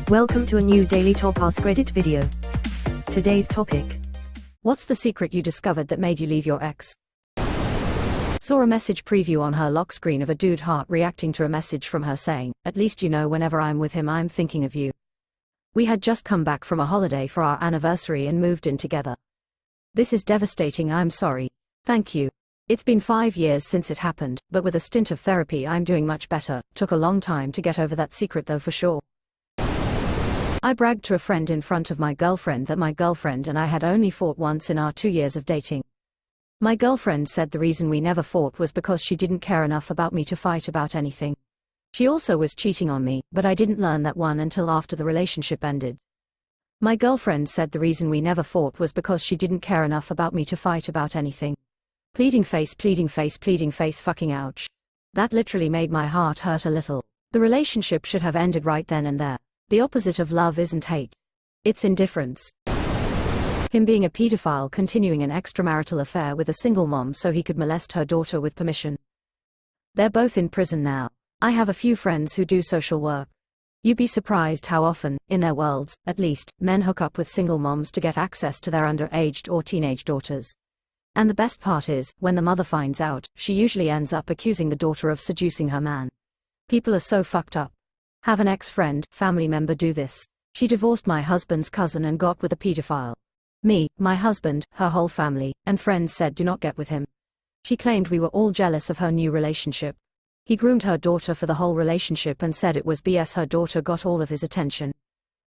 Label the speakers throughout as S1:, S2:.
S1: Welcome to a new daily top AskReddit video. Today's topic.
S2: What's the secret you discovered that made you leave your ex? Saw a message preview on her lock screen of a dude heart reacting to a message from her saying, "At least you know whenever I'm with him I'm thinking of you." We had just come back from a holiday for our anniversary and moved in together. This is devastating. I'm sorry. Thank you. It's been 5 years since it happened, but with a stint of therapy I'm doing much better. Took a long time to get over that secret though for sure. I bragged to a friend in front of my girlfriend that my girlfriend and I had only fought once in our 2 years of dating. My girlfriend said the reason we never fought was because she didn't care enough about me to fight about anything. She also was cheating on me, but I didn't learn that one until after the relationship ended. My girlfriend said the reason we never fought was because she didn't care enough about me to fight about anything. Pleading face, fucking ouch. That literally made my heart hurt a little. The relationship should have ended right then and there. The opposite of love isn't hate. It's indifference. Him being a pedophile continuing an extramarital affair with a single mom so he could molest her daughter with permission. They're both in prison now. I have a few friends who do social work. You'd be surprised how often, in their worlds, at least, men hook up with single moms to get access to their underaged or teenage daughters. And the best part is, when the mother finds out, she usually ends up accusing the daughter of seducing her man. People are so fucked up. Have an ex-friend, family member do this. She divorced my husband's cousin and got with a pedophile. Me, my husband, her whole family, and friends said do not get with him. She claimed we were all jealous of her new relationship. He groomed her daughter for the whole relationship and said it was BS. Her daughter got all of his attention.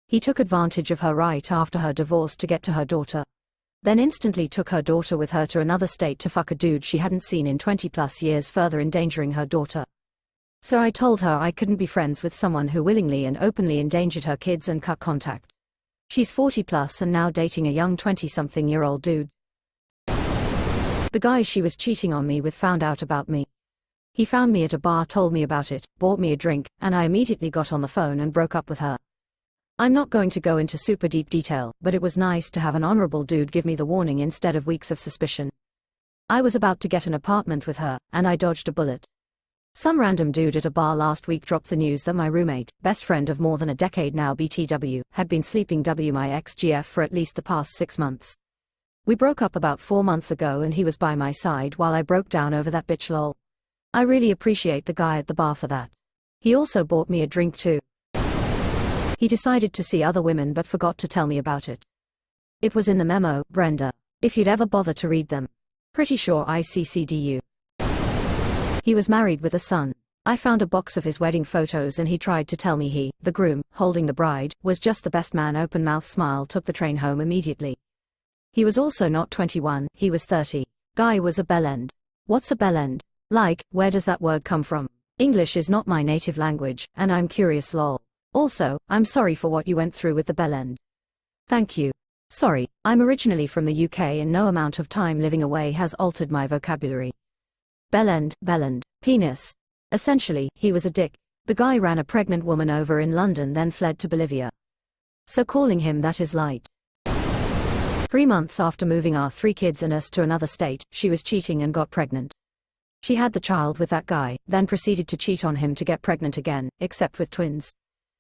S2: He took advantage of her right after her divorce to get to her daughter. Then instantly took her daughter with her to another state to fuck a dude she hadn't seen in 20+ years, further endangering her daughter. So I told her I couldn't be friends with someone who willingly and openly endangered her kids and cut contact. She's 40+ and now dating a young 20-something-year-old dude. The guy she was cheating on me with found out about me. He found me at a bar, told me about it, bought me a drink, and I immediately got on the phone and broke up with her. I'm not going to go into super deep detail, but it was nice to have an honorable dude give me the warning instead of weeks of suspicion. I was about to get an apartment with her, and I dodged a bullet. Some random dude at a bar last week dropped the news that my roommate, best friend of more than a decade now BTW, had been sleeping with my ex-GF for at least the past 6 months. We broke up about 4 months ago and he was by my side while I broke down over that bitch lol. I really appreciate the guy at the bar for that. He also bought me a drink too. He decided to see other women but forgot to tell me about it. It was in the memo, Brenda. If you'd ever bother to read them. Pretty sure I CC'd you. He was married with a son. I found a box of his wedding photos and he tried to tell me he, the groom, holding the bride, was just the best man. Open mouth smile. Took the train home immediately. He was also not 21, he was 30. Guy was a bellend. What's a bellend? Like, where does that word come from? English is not my native language, and I'm curious lol. Also, I'm sorry for what you went through with the bellend. Thank you. Sorry, I'm originally from the UK and no amount of time living away has altered my vocabulary. Bellend, penis. Essentially, he was a dick. The guy ran a pregnant woman over in London then fled to Bolivia. So calling him that is light. 3 months after moving our 3 kids and us to another state, she was cheating and got pregnant. She had the child with that guy, then proceeded to cheat on him to get pregnant again, except with twins.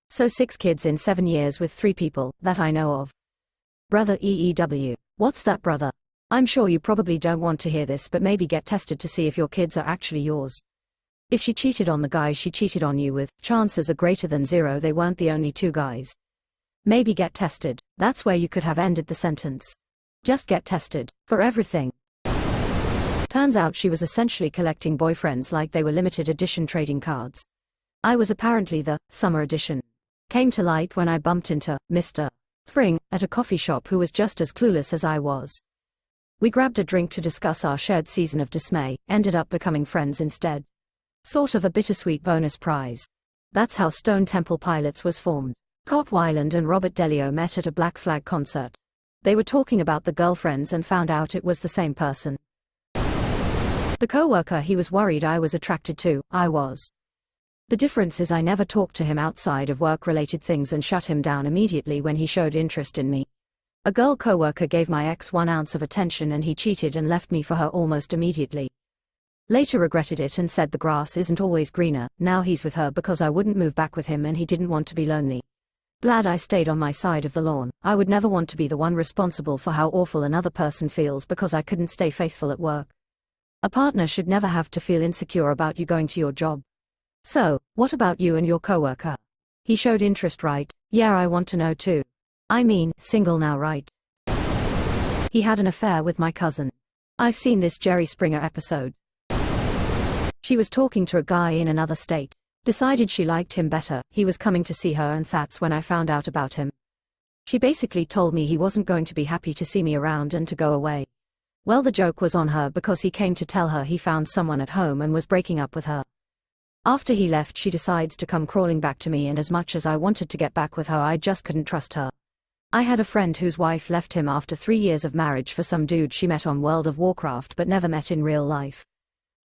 S2: So 6 kids in 7 years with 3 people, that I know of. Brother EEW. What's that, brother? I'm sure you probably don't want to hear this, but maybe get tested to see if your kids are actually yours. If she cheated on the guy she cheated on you with, chances are greater than 0 they weren't the only 2 guys. Maybe get tested. That's where you could have ended the sentence. Just get tested. For everything. Turns out she was essentially collecting boyfriends like they were limited edition trading cards. I was apparently the summer edition. Came to light when I bumped into Mr. Spring at a coffee shop who was just as clueless as I was. We grabbed a drink to discuss our shared season of dismay, ended up becoming friends instead. Sort of a bittersweet bonus prize. That's how Stone Temple Pilots was formed. Cop Weiland and Robert Delio met at a Black Flag concert. They were talking about the girlfriends and found out it was the same person. The co-worker he was worried I was attracted to, I was. The difference is I never talked to him outside of work-related things and shut him down immediately when he showed interest in me. A girl co-worker gave my ex 1 ounce of attention and he cheated and left me for her almost immediately. Later regretted it and said the grass isn't always greener. Now he's with her because I wouldn't move back with him and he didn't want to be lonely. Glad I stayed on my side of the lawn. I would never want to be the one responsible for how awful another person feels because I couldn't stay faithful at work. A partner should never have to feel insecure about you going to your job. So, what about you and your coworker? He showed interest, right? Yeah, I want to know too. I mean, single now, right? He had an affair with my cousin. I've seen this Jerry Springer episode. She was talking to a guy in another state. Decided she liked him better, he was coming to see her, and that's when I found out about him. She basically told me he wasn't going to be happy to see me around and to go away. Well, the joke was on her because he came to tell her he found someone at home and was breaking up with her. After he left, she decides to come crawling back to me, and as much as I wanted to get back with her, I just couldn't trust her. I had a friend whose wife left him after 3 years of marriage for some dude she met on World of Warcraft but never met in real life.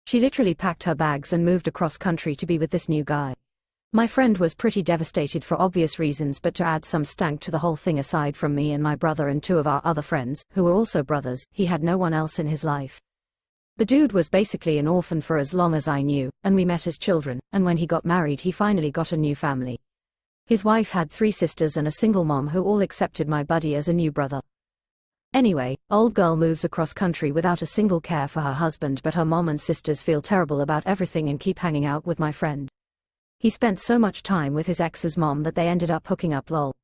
S2: She literally packed her bags and moved across country to be with this new guy. My friend was pretty devastated for obvious reasons, but to add some stank to the whole thing, aside from me and my brother and 2 of our other friends, who were also brothers, he had no one else in his life. The dude was basically an orphan for as long as I knew, and we met as children, and when he got married he finally got a new family. His wife had 3 sisters and a single mom who all accepted my buddy as a new brother. Anyway, old girl moves across country without a single care for her husband, but her mom and sisters feel terrible about everything and keep hanging out with my friend. He spent so much time with his ex's mom that they ended up hooking up, lol.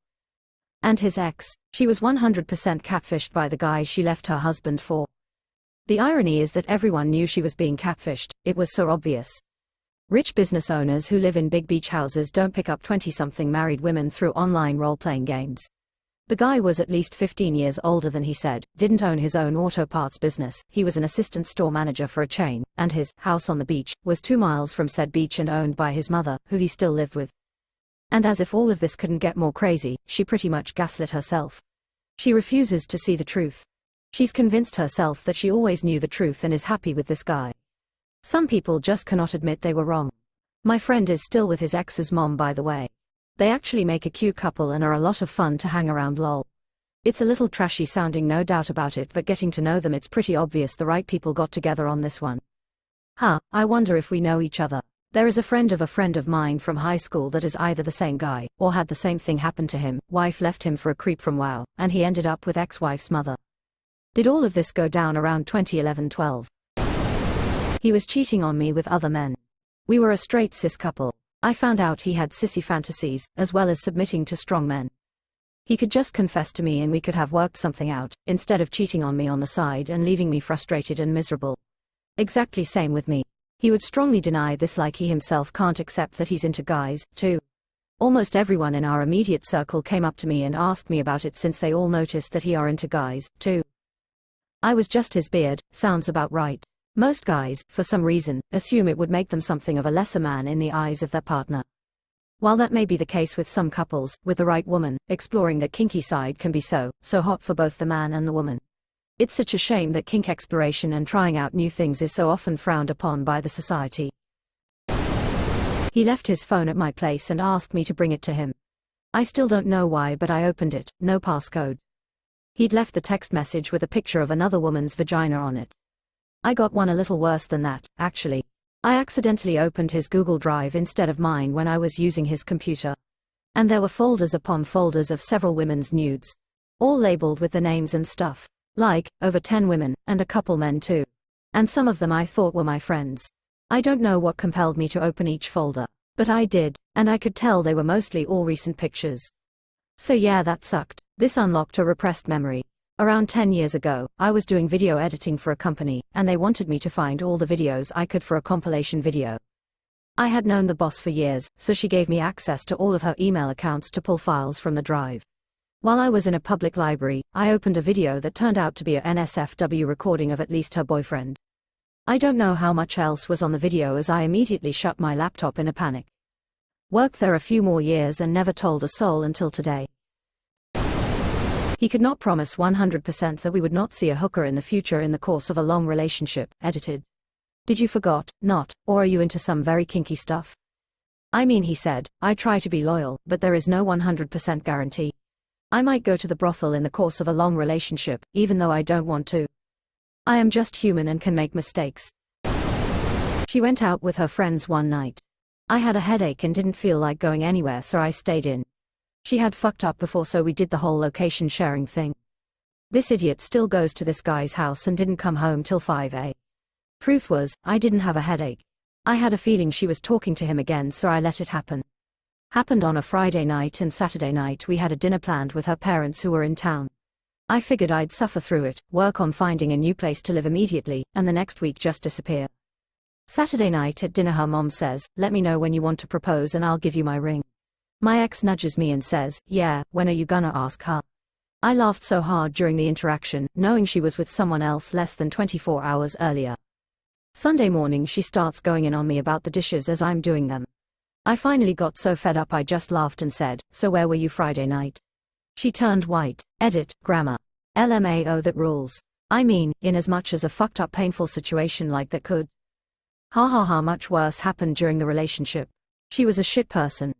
S2: And his ex, she was 100% catfished by the guy she left her husband for. The irony is that everyone knew she was being catfished, it was so obvious. Rich business owners who live in big beach houses don't pick up 20-something married women through online role-playing games. The guy was at least 15 years older than he said, didn't own his own auto parts business, he was an assistant store manager for a chain, and his house on the beach was 2 miles from said beach and owned by his mother, who he still lived with. And as if all of this couldn't get more crazy, she pretty much gaslit herself. She refuses to see the truth. She's convinced herself that she always knew the truth and is happy with this guy. Some people just cannot admit they were wrong. My friend is still with his ex's mom, by the way. They actually make a cute couple and are a lot of fun to hang around, lol. It's a little trashy sounding, no doubt about it, but getting to know them, it's pretty obvious the right people got together on this one. I wonder if we know each other. There is a friend of mine from high school that is either the same guy, or had the same thing happen to him. Wife left him for a creep from WoW, and he ended up with ex-wife's mother. Did all of this go down around 2011-12? He was cheating on me with other men. We were a straight cis couple. I found out he had sissy fantasies, as well as submitting to strong men. He could just confess to me and we could have worked something out, instead of cheating on me on the side and leaving me frustrated and miserable. Exactly same with me. He would strongly deny this, like he himself can't accept that he's into guys, too. Almost everyone in our immediate circle came up to me and asked me about it, since they all noticed that he are into guys, too. I was just his beard, sounds about right. Most guys, for some reason, assume it would make them something of a lesser man in the eyes of their partner. While that may be the case with some couples, with the right woman, exploring that kinky side can be so hot for both the man and the woman. It's such a shame that kink exploration and trying out new things is so often frowned upon by the society. He left his phone at my place and asked me to bring it to him. I still don't know why, but I opened it, no passcode. He'd left the text message with a picture of another woman's vagina on it. I got one a little worse than that, actually. I accidentally opened his Google Drive instead of mine when I was using his computer. And there were folders upon folders of several women's nudes. All labeled with the names and stuff. Like, over 10 women, and a couple men too. And some of them I thought were my friends. I don't know what compelled me to open each folder, but I did, and I could tell they were mostly all recent pictures. So yeah, that sucked. This unlocked a repressed memory. Around 10 years ago, I was doing video editing for a company, and they wanted me to find all the videos I could for a compilation video. I had known the boss for years, so she gave me access to all of her email accounts to pull files from the drive. While I was in a public library, I opened a video that turned out to be a NSFW recording of at least her boyfriend. I don't know how much else was on the video, as I immediately shut my laptop in a panic. Worked there a few more years and never told a soul until today. He could not promise 100% that we would not see a hooker in the future in the course of a long relationship. Edited. Did you forgot, not, or are you into some very kinky stuff? I mean, he said, I try to be loyal, but there is no 100% guarantee. I might go to the brothel in the course of a long relationship, even though I don't want to. I am just human and can make mistakes. She went out with her friends one night. I had a headache and didn't feel like going anywhere, so I stayed in. She had fucked up before, so we did the whole location sharing thing. This idiot still goes to this guy's house and didn't come home till 5 a.m. Proof was, I didn't have a headache. I had a feeling she was talking to him again, so I let it happen. Happened on a Friday night, and Saturday night we had a dinner planned with her parents who were in town. I figured I'd suffer through it, work on finding a new place to live immediately, and the next week just disappear. Saturday night at dinner her mom says, let me know when you want to propose and I'll give you my ring. My ex nudges me and says, yeah, when are you gonna ask her? I laughed so hard during the interaction, knowing she was with someone else less than 24 hours earlier. Sunday morning she starts going in on me about the dishes as I'm doing them. I finally got so fed up I just laughed and said, so where were you Friday night? She turned white. Edit, grammar. LMAO, that rules. I mean, in as much as a fucked up painful situation like that could. Ha ha ha, much worse happened during the relationship. She was a shit person.